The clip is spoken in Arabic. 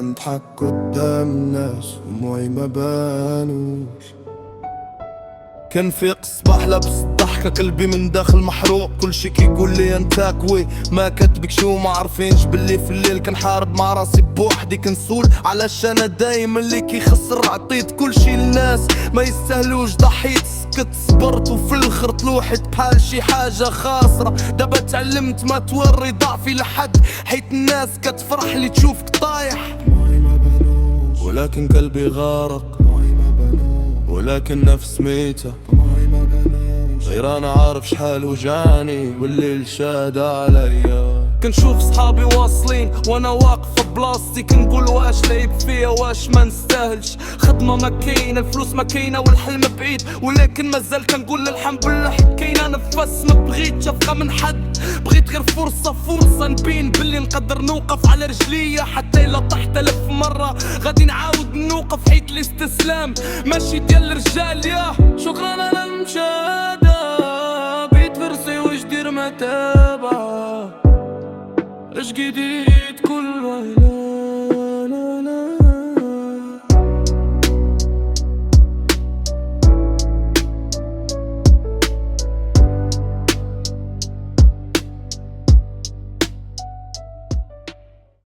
نضحك قدام الناس وموي ما بانوش. كنفيق الصباح لابس الضحكة، قلبي من داخل محروق، كل شي كيقول لي انت كوي ما كاتبك شو ما عارفينش باللي في الليل كنحارب مع راسي بوحدي، كنسول علاش انا دايما اللي كيخسر. عطيت كل شي للناس ما يستاهلوش، ضحيت سكت صبرت وفي الاخر طلوحت بحال شي حاجة خاسرة. دابا تعلمت ما توري ضعفي لحد، حيت الناس كتفرح لي تشوفك طايح، ولكن قلبي غارق، ولكن نفس ميتة. غير انا عارف شحال وجعني والليل شاد عليا. كنشوف صحابي واصلين وانا واقف بلاصتي، كنقول واش لعب فيا واش ما نستاهلش. خدمة ما كاينة، الفلوس ما كاينة، والحلم بعيد، ولكن مازال كنقول الحمد لله حيت كاينة نفس. ما بغيتش ابقى من حد، بغيت غير فرصة نبين باللي نقدر نوقف على رجليا. حتى الا طحت 1000 مرة غادي نعاود نوقف، حيت الاستسلام ماشي ديال الرجال. يا شكرا على المشاهدة، بيت فرسي واش دير ما تابع، اش جديد كل ليلة.